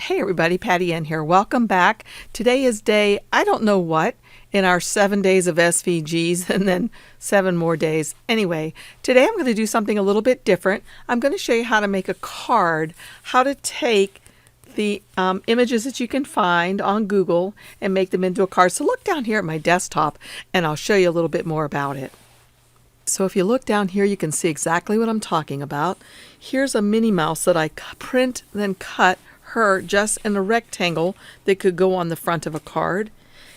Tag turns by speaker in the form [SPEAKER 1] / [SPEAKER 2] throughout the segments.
[SPEAKER 1] Hey everybody, Patty Ann here. Welcome back. Today is day, I don't know what, in our 7 days of SVGs and then 7 more days. Anyway, today I'm going to do something a little bit different. I'm going to show you how to make a card, how to take the images that you can find on Google and make them into a card. So look down here at my desktop and I'll show you a little bit more about it. So if you look down here, you can see exactly what I'm talking about. Here's a Minnie Mouse that I print, then cut her just in a rectangle that could go on the front of a card.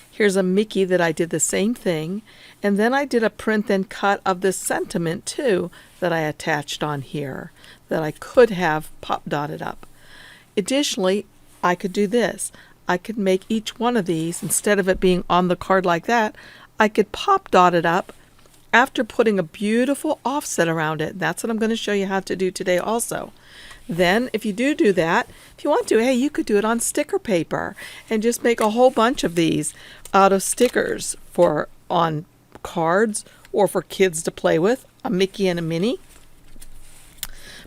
[SPEAKER 1] Here's a Mickey that I did the same thing. And then I did a print, then cut of this sentiment too that I attached on here that I could have pop dotted up. Additionally, I could do this. I could make each one of these, instead of it being on the card like that, I could pop dot it up after putting a beautiful offset around it. That's what I'm going to show you how to do today also. Then if you do that, if you want to, hey, you could do it on sticker paper and just make a whole bunch of these out of stickers for on cards or for kids to play with, a Mickey and a Minnie.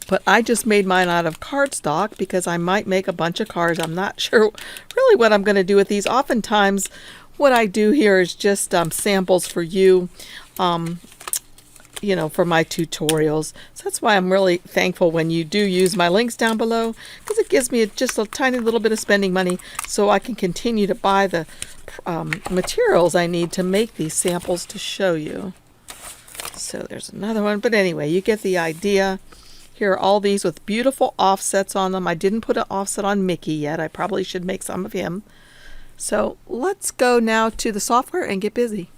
[SPEAKER 1] But I just made mine out of cardstock because I might make a bunch of cards. I'm not sure really what I'm going to do with these. Oftentimes what I do here is just samples for you, for my tutorials. So that's why I'm really thankful when you do use my links down below, because it gives me just a tiny little bit of spending money so I can continue to buy the materials I need to make these samples to show you. So there's another one, but anyway, you get the idea. Here are all these with beautiful offsets on them. I didn't put an offset on Mickey yet. I probably should make some of him. So let's go now to the software and get busy.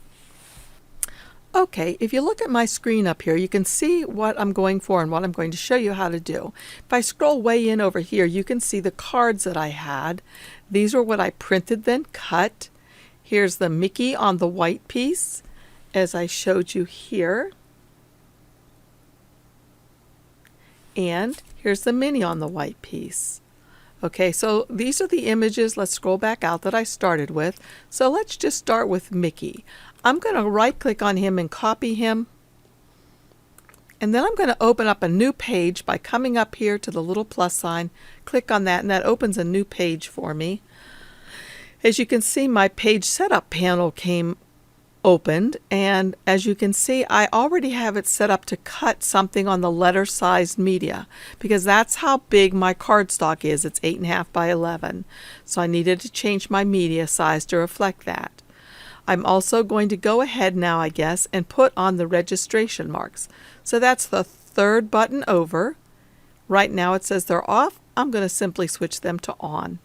[SPEAKER 1] Okay, if you look at my screen up here, you can see what I'm going for and what I'm going to show you how to do. If I scroll way in over here, you can see the cards that I had. These are what I printed then cut. Here's the Mickey on the white piece, as I showed you here. And here's the Minnie on the white piece. Okay, so these are the images, let's scroll back out, that I started with. So let's just start with Mickey. I'm going to right click on him and copy him. And then I'm going to open up a new page by coming up here to the little plus sign, click on that, and that opens a new page for me. As you can see, my page setup panel came opened, and as you can see, I already have it set up to cut something on the letter sized media because that's how big my cardstock is. It's 8.5 by 11. So I needed to change my media size to reflect that. I'm also going to go ahead now, I guess, and put on the registration marks. So that's the third button over. Right now it says they're off. I'm going to simply switch them to on.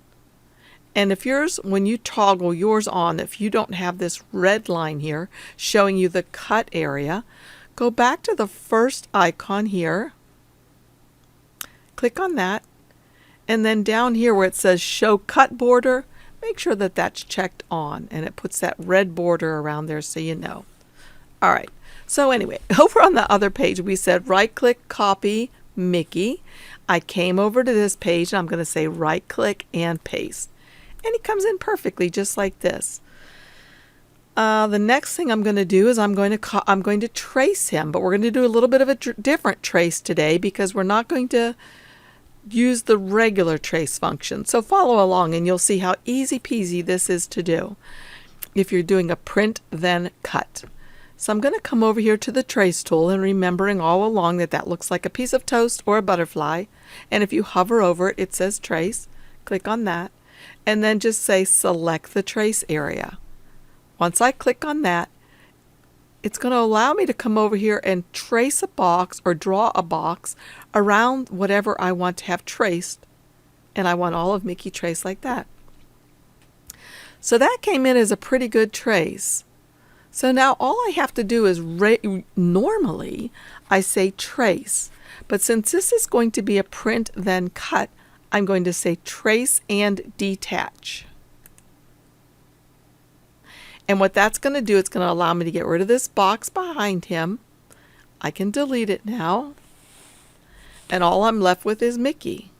[SPEAKER 1] And if yours, when you toggle yours on, if you don't have this red line here showing you the cut area, go back to the first icon here, click on that, and then down here where it says show cut border, make sure that that's checked on and it puts that red border around there so you know. All right, so anyway, over on the other page we said right click, copy, Mickey. I came over to this page and I'm going to say right click and paste. And he comes in perfectly just like this. The next thing I'm going to do is I'm going to trace him, but we're going to do a little bit of a different trace today because we're not going to use the regular trace function. So follow along and you'll see how easy peasy this is to do if you're doing a print then cut. So I'm going to come over here to the trace tool and remembering all along that that looks like a piece of toast or a butterfly. And if you hover over it, it says trace. Click on that. And then just say select the trace area. Once I click on that, it's going to allow me to come over here and trace a box or draw a box around whatever I want to have traced. And I want all of Mickey traced like that. So that came in as a pretty good trace. So now all I have to do is normally I say trace. But since this is going to be a print then cut, I'm going to say trace and detach. And what that's going to do, it's going to allow me to get rid of this box behind him. I can delete it now. And all I'm left with is Mickey.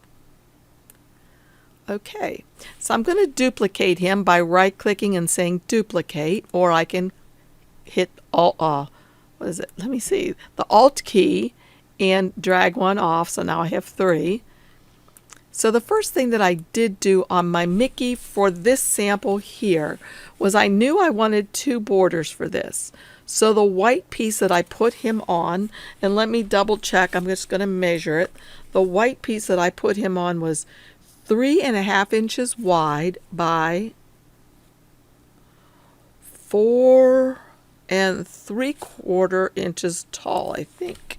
[SPEAKER 1] Okay, so I'm going to duplicate him by right clicking and saying duplicate, or I can hit the Alt key and drag one off. So now I have 3. So the first thing that I did do on my Mickey for this sample here was I knew I wanted 2 borders for this. So the white piece that I put him on, and let me double check, I'm just going to measure it. The white piece that I put him on was 3.5 inches wide by 4 3/4 inches tall, I think.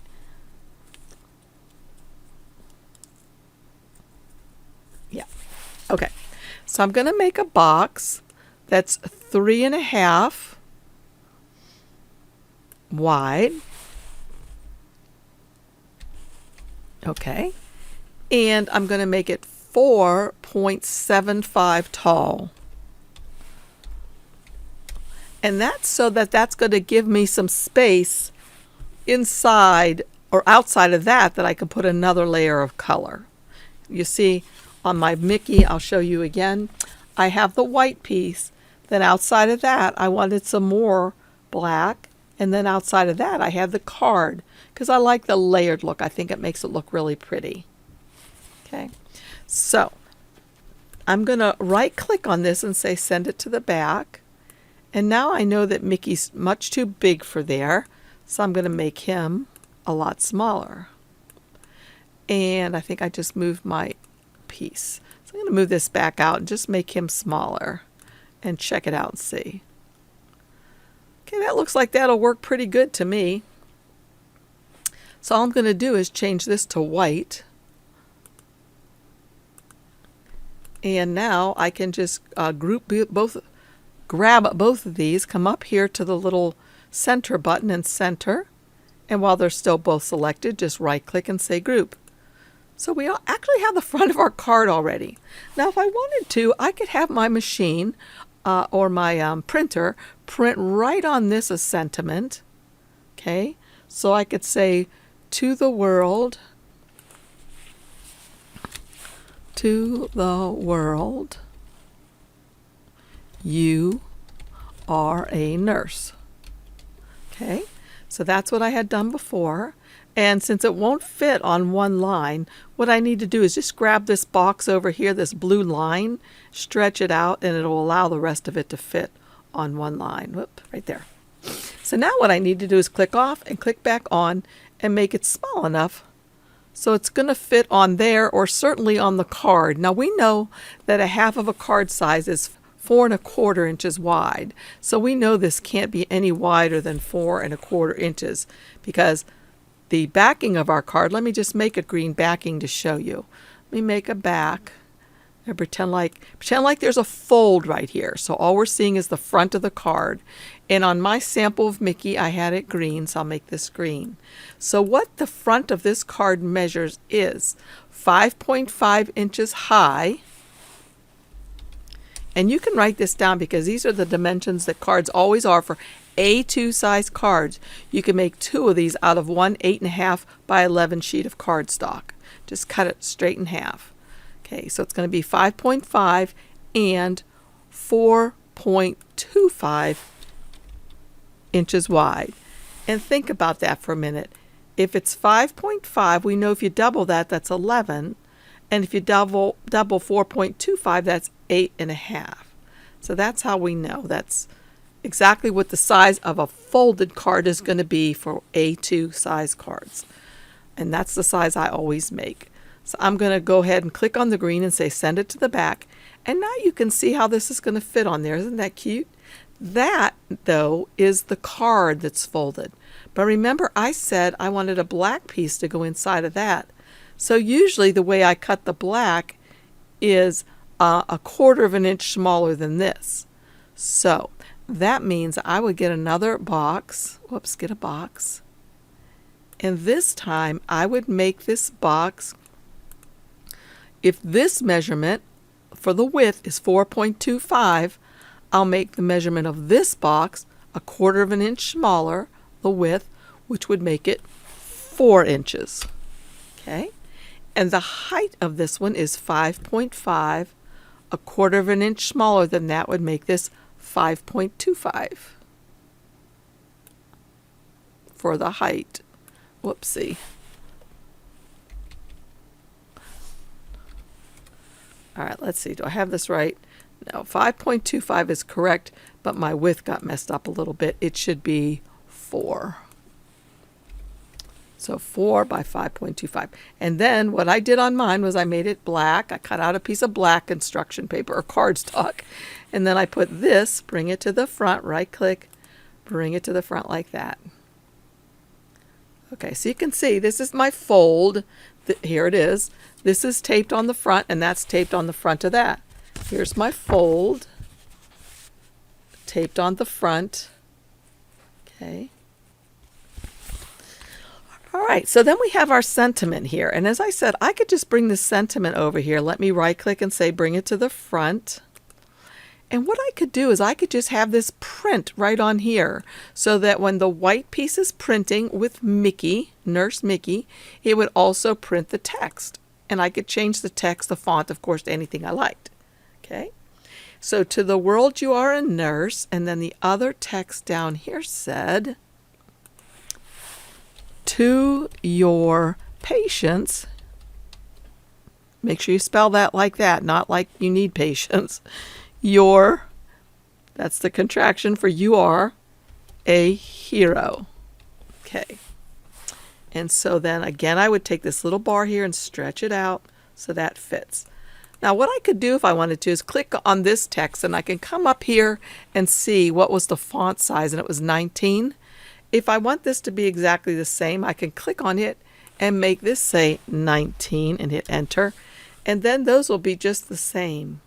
[SPEAKER 1] Yeah. Okay. So I'm going to make a box that's 3.5 wide. Okay. And I'm going to make it 4.75 tall. And that's so that that's going to give me some space inside or outside of that I can put another layer of color. You see on my Mickey, I'll show you again, I have the white piece. Then outside of that, I wanted some more black. And then outside of that, I have the card because I like the layered look. I think it makes it look really pretty. Okay, so I'm going to right click on this and say send it to the back. And now I know that Mickey's much too big for there, so I'm going to make him a lot smaller. And I think I just moved my piece. So I'm going to move this back out and just make him smaller and check it out and see. Okay, that looks like that'll work pretty good to me. So all I'm going to do is change this to white. And now I can just grab both of these, come up here to the little center button and center. And while they're still both selected, just right click and say group. So we actually have the front of our card already. Now if I wanted to, I could have my machine or my printer print right on this a sentiment. Okay, so I could say to the world, you are a nurse. Okay, so that's what I had done before. And since it won't fit on one line, what I need to do is just grab this box over here, this blue line, stretch it out, and it'll allow the rest of it to fit on one line. Whoop, right there. So now what I need to do is click off and click back on and make it small enough so it's going to fit on there or certainly on the card. Now we know that a half of a card size is 4.25 inches wide. So we know this can't be any wider than 4.25 inches because the backing of our card, let me just make a green backing to show you. Let me make a back and pretend like there's a fold right here. So all we're seeing is the front of the card. And on my sample of Mickey, I had it green, so I'll make this green. So what the front of this card measures is 5.5 inches high. And you can write this down because these are the dimensions that cards always are for A2 size cards. You can make 2 of these out of one 8.5 by 11 sheet of cardstock. Just cut it straight in half. Okay, so it's going to be 5.5 and 4.25 inches wide. And think about that for a minute. If it's 5.5, we know if you double that, that's 11. And if you double 4.25, that's 8.5. So that's how we know. That's exactly what the size of a folded card is going to be for A2 size cards. And that's the size I always make. So I'm going to go ahead and click on the green and say send it to the back. And now you can see how this is going to fit on there. Isn't that cute? That, though, is the card that's folded. But remember I said I wanted a black piece to go inside of that. So usually the way I cut the black is 1/4 inch smaller than this. So that means I would get another box. Whoops, get a box. And this time I would make this box, if this measurement for the width is 4.25, I'll make the measurement of this box 1/4 inch smaller, the width, which would make it 4 inches. Okay, and the height of this one is 5.5. 1/4 inch smaller than that would make this 5.25 for the height. Whoopsie. All right, let's see. Do I have this right? No, 5.25 is correct, but my width got messed up a little bit. It should be 4. So 4 by 5.25. And then what I did on mine was I made it black. I cut out a piece of black construction paper or cardstock. And then I put this, bring it to the front, right click, bring it to the front like that. Okay, so you can see this is my fold. Here it is. This is taped on the front and that's taped on the front of that. Here's my fold, taped on the front. Okay. All right, so then we have our sentiment here. And as I said, I could just bring the sentiment over here. Let me right click and say bring it to the front. And what I could do is I could just have this print right on here so that when the white piece is printing with Mickey, Nurse Mickey, it would also print the text. And I could change the text, the font, of course, to anything I liked. Okay, so to the world you are a nurse, and then the other text down here said, to your patients, make sure you spell that like that, not like you need patience. Your, that's the contraction for you are a hero. Okay. And so then again, I would take this little bar here and stretch it out so that fits. Now what I could do if I wanted to is click on this text and I can come up here and see what was the font size, and it was 19. If I want this to be exactly the same, I can click on it and make this say 19 and hit enter. And then those will be just the same.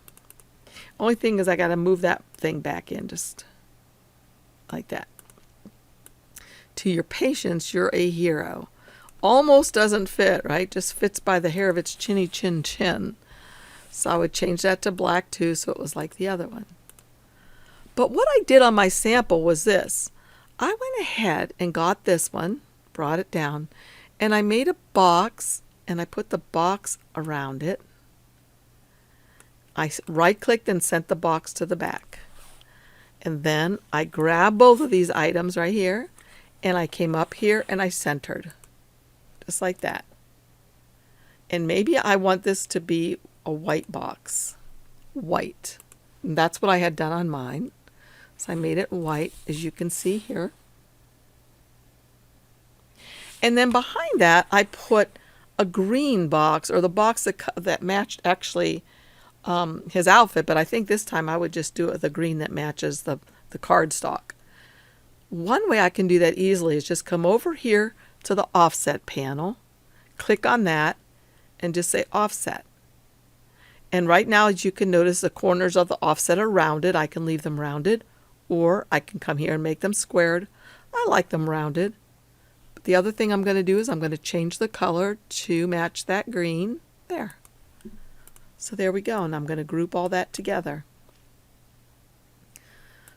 [SPEAKER 1] Only thing is I got to move that thing back in just like that. To your patients, you're a hero. Almost doesn't fit, right? Just fits by the hair of its chinny chin chin. So I would change that to black too, so it was like the other one. But what I did on my sample was this. I went ahead and got this one, brought it down, and I made a box, and I put the box around it. I right-clicked and sent the box to the back. And then I grabbed both of these items right here, and I came up here and I centered, just like that. And maybe I want this to be a white box, white. And that's what I had done on mine. So I made it white, as you can see here. And then behind that, I put a green box, or the box that matched actually his outfit, but I think this time I would just do it the green that matches the cardstock. One way I can do that easily is just come over here to the offset panel, click on that, and just say offset. And right now, as you can notice, the corners of the offset are rounded. I can leave them rounded, or I can come here and make them squared. I like them rounded. But the other thing I'm going to do is I'm going to change the color to match that green. There. So there we go, and I'm going to group all that together.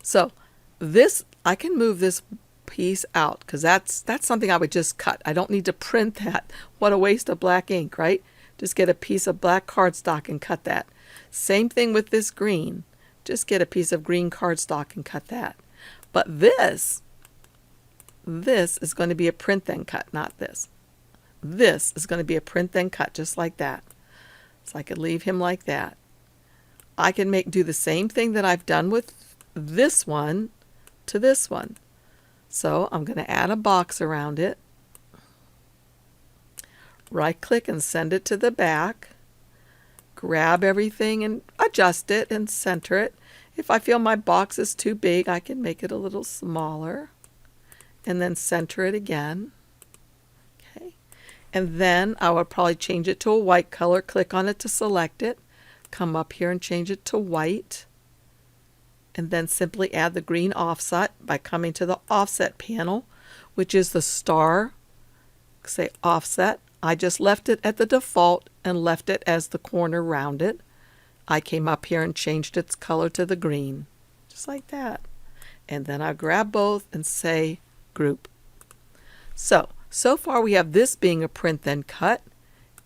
[SPEAKER 1] So this, I can move this piece out because that's something I would just cut. I don't need to print that. What a waste of black ink, right? Just get a piece of black cardstock and cut that. Same thing with this green. Just get a piece of green cardstock and cut that. But this is going to be a print then cut, not this. This is going to be a print then cut, just like that. So I could leave him like that. I can do the same thing that I've done with this one to this one. So I'm going to add a box around it. Right click and send it to the back. Grab everything and adjust it and center it. If I feel my box is too big, I can make it a little smaller and then center it again. Okay. And then I would probably change it to a white color. Click on it to select it. Come up here and change it to white. And then simply add the green offset by coming to the offset panel, which is the star. Say offset. I just left it at the default and left it as the corner rounded. I came up here and changed its color to the green, just like that. And then I grab both and say group. So far we have this being a print then cut,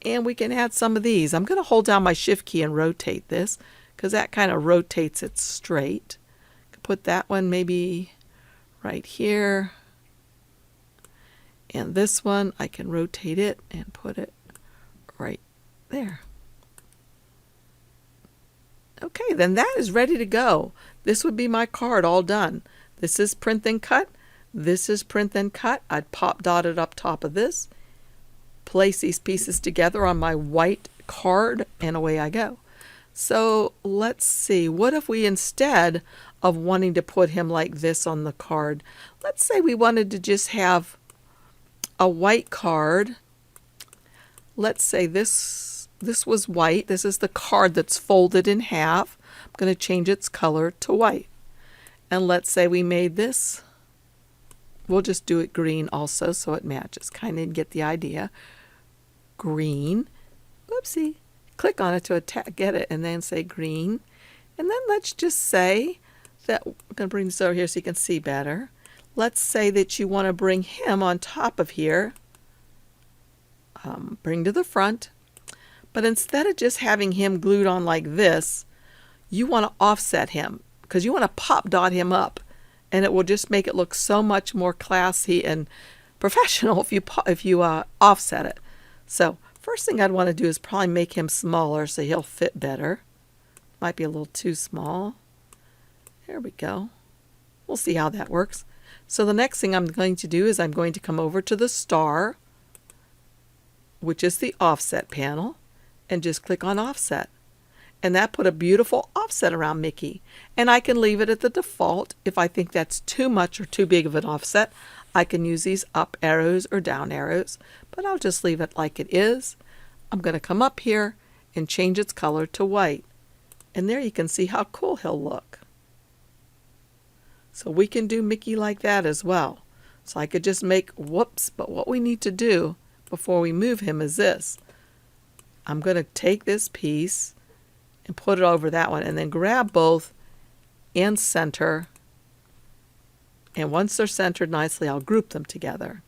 [SPEAKER 1] and we can add some of these. I'm going to hold down my shift key and rotate this because that kind of rotates it straight. Put that one maybe right here. And this one, I can rotate it and put it right there. Okay, then that is ready to go. This would be my card all done. This is print then cut. This is print then cut. I'd pop dot it up top of this, place these pieces together on my white card, and away I go. So let's see, what if we, instead of wanting to put him like this on the card, let's say we wanted to just have a white card. Let's say this was white. This is the card that's folded in half. I'm going to change its color to white. And let's say we made this, we'll just do it green also so it matches. Kind of get the idea. Green. Whoopsie. Click on it to get it, and then say green. And then let's just say that, I'm going to bring this over here so you can see better. Let's say that you want to bring him on top of here. Bring to the front. But instead of just having him glued on like this, you want to offset him, because you want to pop dot him up, and it will just make it look so much more classy and professional if you offset it. So first thing I'd want to do is probably make him smaller so he'll fit better. Might be a little too small. There we go. We'll see how that works. So the next thing I'm going to do is I'm going to come over to the star, which is the offset panel, and just click on offset. And that put a beautiful offset around Mickey. And I can leave it at the default. If I think that's too much or too big of an offset, I can use these up arrows or down arrows, but I'll just leave it like it is. I'm going to come up here and change its color to white. And there you can see how cool he'll look. So we can do Mickey like that as well. So I could just make whoops, but what we need to do before we move him is this. I'm going to take this piece and put it over that one, and then grab both and center. And once they're centered nicely, I'll group them together.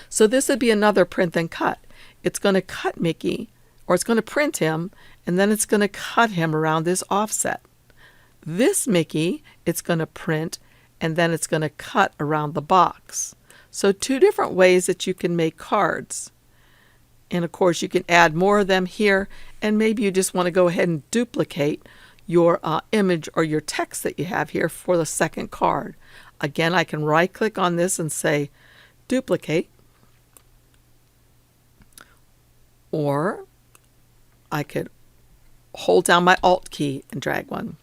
[SPEAKER 1] So this would be another print then cut. It's going to cut Mickey, or it's going to print him, and then it's going to cut him around this offset. This Mickey, it's going to print, and then it's going to cut around the box. So two different ways that you can make cards. And of course you can add more of them here, and maybe you just want to go ahead and duplicate your image or your text that you have here for the second card. Again, I can right click on this and say duplicate, or I could hold down my Alt key and drag one.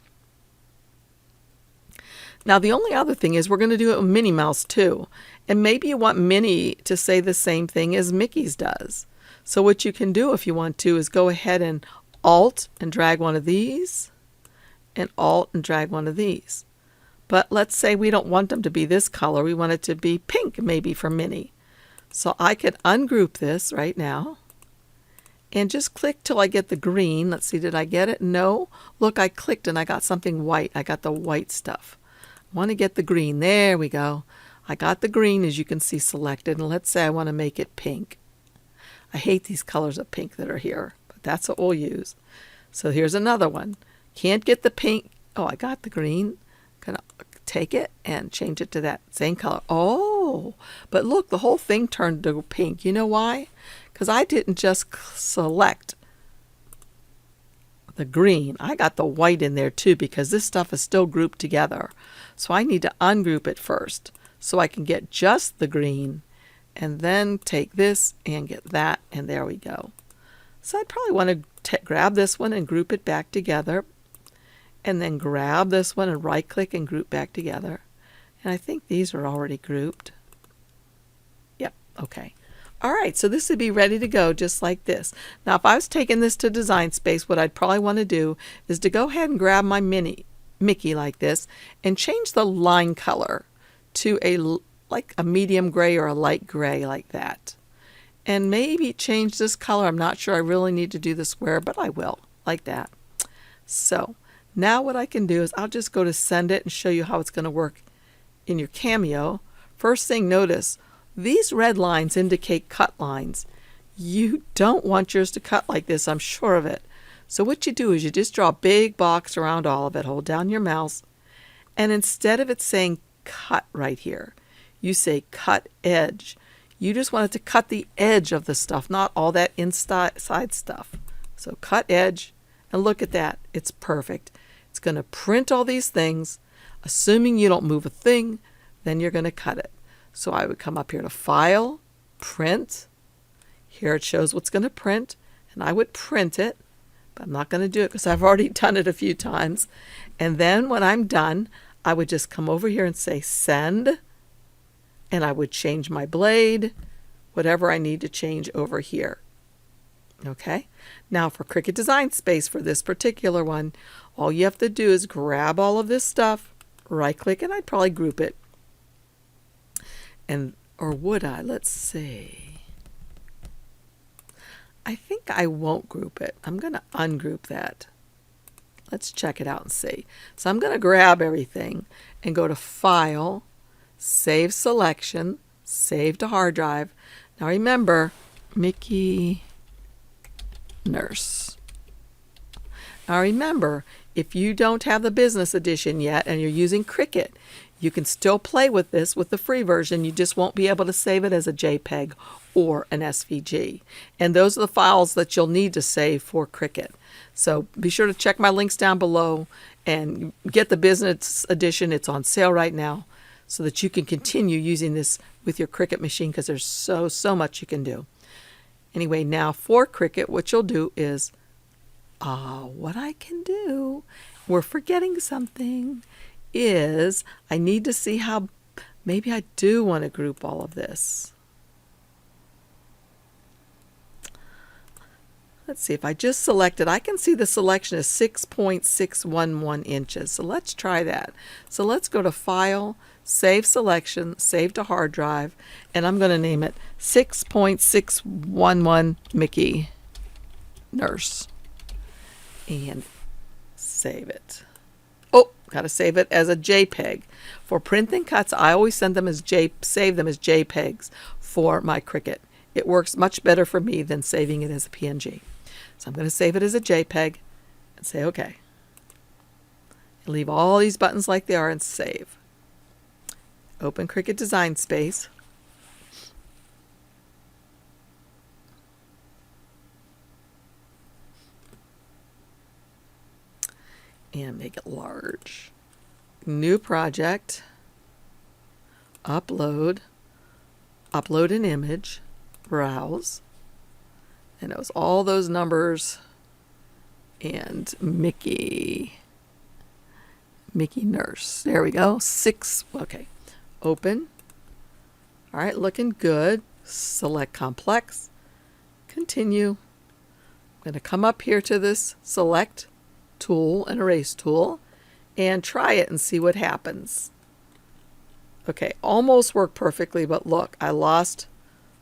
[SPEAKER 1] Now the only other thing is we're going to do it with Minnie Mouse too, and maybe you want Minnie to say the same thing as Mickey's does. So what you can do if you want to is go ahead and Alt and drag one of these, and Alt and drag one of these. But let's say we don't want them to be this color. We want it to be pink maybe for Minnie. So I could ungroup this right now and just click till I get the green. Let's see, did I get it? No. Look, I clicked and I got something white. I got the white stuff. I want to get the green. There we go. I got the green, as you can see, selected. And let's say I want to make it pink. I hate these colors of pink that are here, but that's what we'll use. So here's another one. Can't get the pink. Oh, I got the green. Gonna take it and change it to that same color. Oh, but look, the whole thing turned to pink. You know why? Because I didn't just select the green. I got the white in there too, because this stuff is still grouped together. So I need to ungroup it first so I can get just the green, and then take this and get that, and there we go. So I'd probably want to grab this one and group it back together, and then grab this one and right click and group back together. And I think these are already grouped. Yep, okay. All right, so this would be ready to go just like this. Now if I was taking this to Design Space, what I'd probably want to do is to go ahead and grab my Mickey like this and change the line color to like a medium gray or a light gray like that. And maybe change this color. I'm not sure I really need to do the square, but I will, like that. So now what I can do is I'll just go to send it and show you how it's going to work in your Cameo. First thing, notice these red lines indicate cut lines. You don't want yours to cut like this, I'm sure of it. So what you do is you just draw a big box around all of it, hold down your mouse, and instead of it saying cut right here, you say cut edge. You just want it to cut the edge of the stuff, not all that inside stuff. So cut edge, And look at that. It's perfect. It's going to print all these things. Assuming you don't move a thing, then you're going to cut it. So I would come up here to File, Print. Here it shows what's going to print, and I would print it, but I'm not going to do it because I've already done it a few times. And then when I'm done, I would just come over here and say Send, and I would change my blade, whatever I need to change over here. Okay, now for Cricut Design Space, for this particular one, all you have to do is grab all of this stuff, right click, and I'd probably group it. And, or would I? Let's see. I think I won't group it. I'm going to ungroup that. Let's check it out and see. So I'm going to grab everything and go to File, Save Selection, Save to Hard Drive. Now remember, Mickey Nurse. Now remember, if you don't have the business edition yet and you're using Cricut, you can still play with this with the free version. You just won't be able to save it as a JPEG or an SVG. And those are the files that you'll need to save for Cricut. So be sure to check my links down below and get the business edition. It's on sale right now so that you can continue using this with your Cricut machine because there's so much you can do. Anyway, now for Cricut, what you'll do is, what I can do, we're forgetting something, is I need to see how, maybe I do want to group all of this. Let's see, if I just select it, I can see the selection is 6.611 inches. So let's try that. So let's go to File, Save Selection, Save to Hard Drive, and I'm going to name it 6.611 Mickey Nurse. And save it. Oh, got to save it as a JPEG. For print and cuts, I always send them as save them as JPEGs for my Cricut. It works much better for me than saving it as a PNG. So I'm going to save it as a JPEG and say OK. And leave all these buttons like they are and save. Open Cricut Design Space. And make it large. New project. Upload. Upload an image. Browse. And it was all those numbers. And Mickey Nurse. There we go. 6. Okay. Open. All right, looking good. Select complex. Continue. I'm going to come up here to this select tool and erase tool and try it and see what happens. Okay, almost worked perfectly, but look, I lost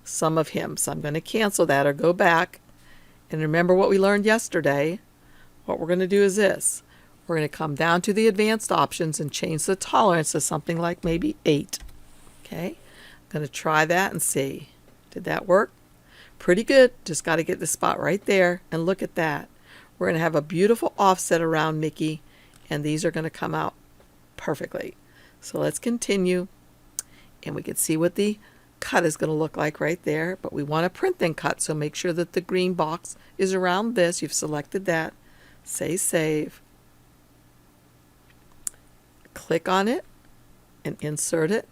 [SPEAKER 1] some of him. So I'm going to cancel that or go back. And remember what we learned yesterday. What we're going to do is this. We're going to come down to the advanced options and change the tolerance to something like maybe 8. Okay, I'm going to try that and see. Did that work? Pretty good. Just got to get the spot right there. And look at that. We're going to have a beautiful offset around Mickey, and these are going to come out perfectly. So let's continue, and we can see what the cut is going to look like right there. But we want to print and cut, so make sure that the green box is around this. You've selected that. Say Save. Click on it and insert it.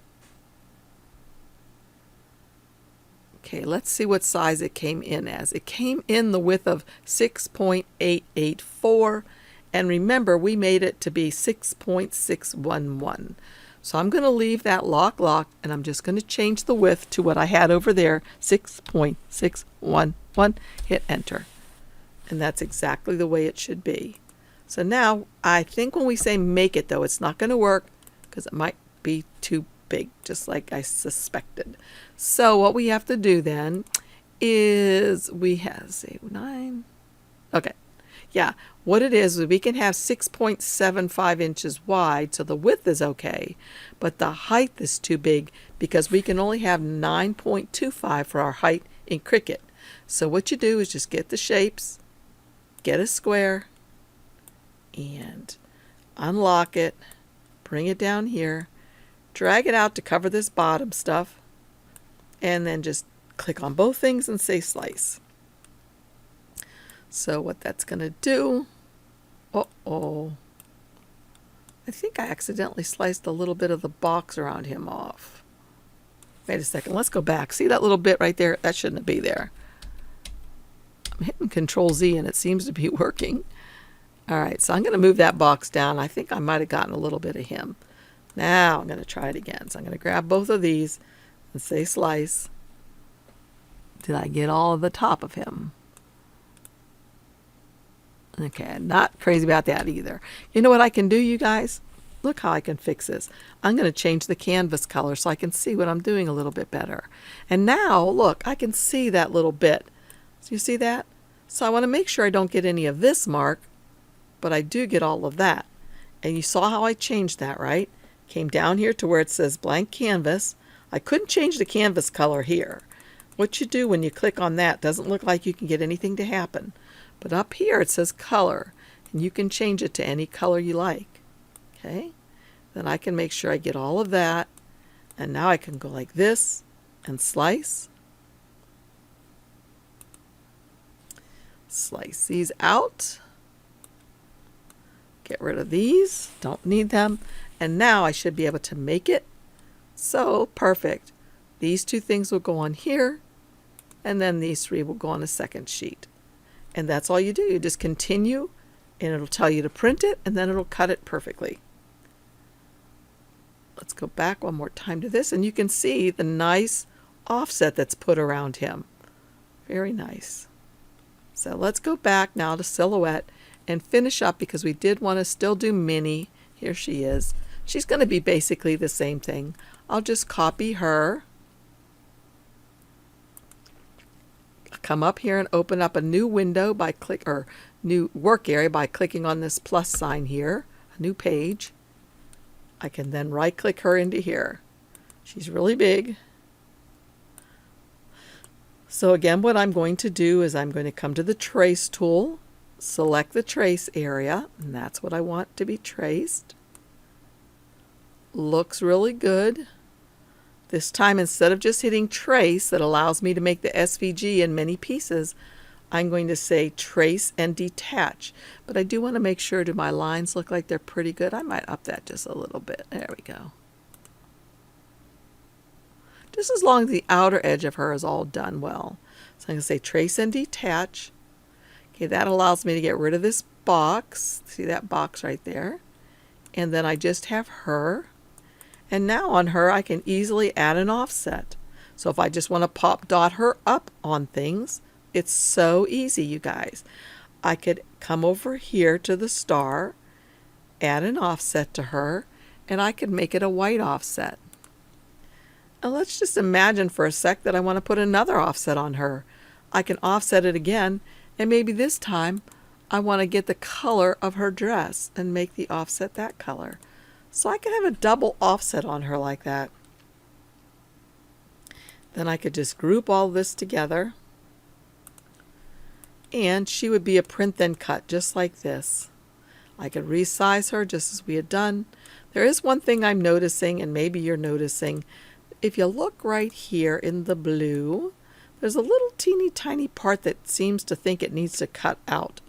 [SPEAKER 1] Okay, let's see what size it came in as. It came in the width of 6.884, and remember we made it to be 6.611. So I'm going to leave that lock, and I'm just going to change the width to what I had over there, 6.611. Hit enter. And that's exactly the way it should be. So now I think when we say make it, though, it's not going to work because it might be too big, just like I suspected. So what we have to do then is we have, say, 9. Okay. Yeah, what it is we can have 6.75 inches wide, so the width is okay, but the height is too big because we can only have 9.25 for our height in Cricut. So what you do is just get the shapes, get a square, and unlock it, bring it down here, drag it out to cover this bottom stuff, and then just click on both things and say slice. So what that's going to do Oh, I think I accidentally sliced a little bit of the box around him off. Wait a second, let's go back. See that little bit right there? That shouldn't be there. I'm hitting Control Z and it seems to be working. All right, so I'm going to move that box down. I think I might have gotten a little bit of him. Now I'm going to try it again. So I'm going to grab both of these and say slice. Did I get all of the top of him? Okay, not crazy about that either. You know what I can do, you guys? Look how I can fix this. I'm going to change the canvas color so I can see what I'm doing a little bit better. And now, look, I can see that little bit. So you see that? So I want to make sure I don't get any of this mark, but I do get all of that. And you saw how I changed that, right? Came down here to where it says blank canvas. I couldn't change the canvas color here. What you do when you click on that doesn't look like you can get anything to happen. But up here it says color, and you can change it to any color you like. Okay? Then I can make sure I get all of that. And now I can go like this and slice. Slice these out. Get rid of these. Don't need them. And now I should be able to make it. So perfect. These two things will go on here. And then these three will go on a second sheet. And that's all you do. You just continue, and it'll tell you to print it, and then it'll cut it perfectly. Let's go back one more time to this, and you can see the nice offset that's put around him. Very nice. So let's go back now to silhouette and finish up, because we did want to still do Minnie. Here she is. She's going to be basically the same thing. I'll just copy her. Come up here and open up a new window by new work area by clicking on this plus sign here, a new page. I can then right click her into here. She's really big. So again, what I'm going to do is I'm going to come to the trace tool, select the trace area, and that's what I want to be traced. Looks really good. This time, instead of just hitting trace that allows me to make the SVG in many pieces, I'm going to say trace and detach. But I do want to make sure do my lines look like they're pretty good. I might up that just a little bit. There we go. Just as long as the outer edge of her is all done well. So I'm going to say trace and detach. Okay, that allows me to get rid of this box. See that box right there? And then I just have her. And now on her, I can easily add an offset. So if I just want to pop dot her up on things, it's so easy, you guys. I could come over here to the star, add an offset to her, and I could make it a white offset. And let's just imagine for a sec that I want to put another offset on her. I can offset it again, and maybe this time I want to get the color of her dress and make the offset that color. So I can have a double offset on her like that. Then I could just group all this together. And she would be a print then cut, just like this. I could resize her just as we had done. There is one thing I'm noticing, and maybe you're noticing. If you look right here in the blue, there's a little teeny tiny part that seems to think it needs to cut out.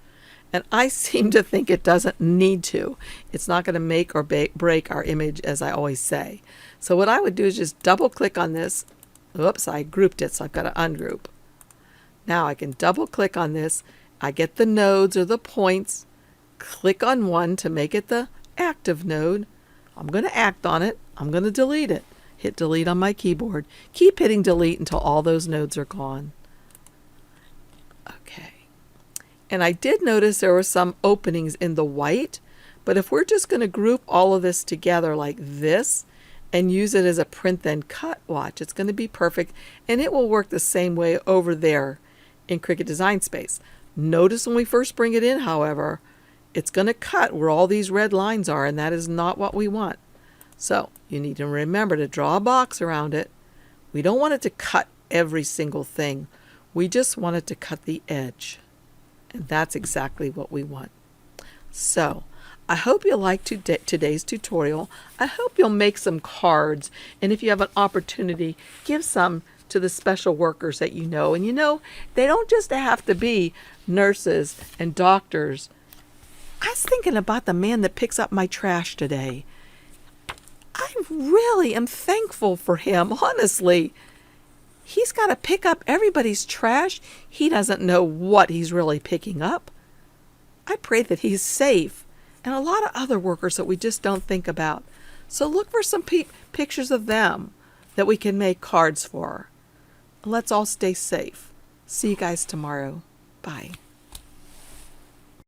[SPEAKER 1] And I seem to think it doesn't need to. It's not going to make or break our image, as I always say. So what I would do is just double click on this. Oops, I grouped it, so I've got to ungroup. Now I can double click on this. I get the nodes or the points. Click on one to make it the active node. I'm going to act on it. I'm going to delete it. Hit delete on my keyboard. Keep hitting delete until all those nodes are gone. Okay. And I did notice there were some openings in the white, but if we're just going to group all of this together like this and use it as a print then cut, watch, it's going to be perfect, and it will work the same way over there in Cricut Design Space. Notice when we first bring it in, however, it's going to cut where all these red lines are, and that is not what we want. So you need to remember to draw a box around it. We don't want it to cut every single thing. We just want it to cut the edge. And that's exactly what we want. So I hope you liked today's tutorial. I hope you'll make some cards. And if you have an opportunity, give some to the special workers that you know. And you know, they don't just have to be nurses and doctors I was thinking about the man that picks up my trash today. I really am thankful for him, honestly. He's got to pick up everybody's trash. He doesn't know what he's really picking up. I pray that he's safe, and a lot of other workers that we just don't think about. So look for some pictures of them that we can make cards for. Let's all stay safe. See you guys tomorrow. Bye.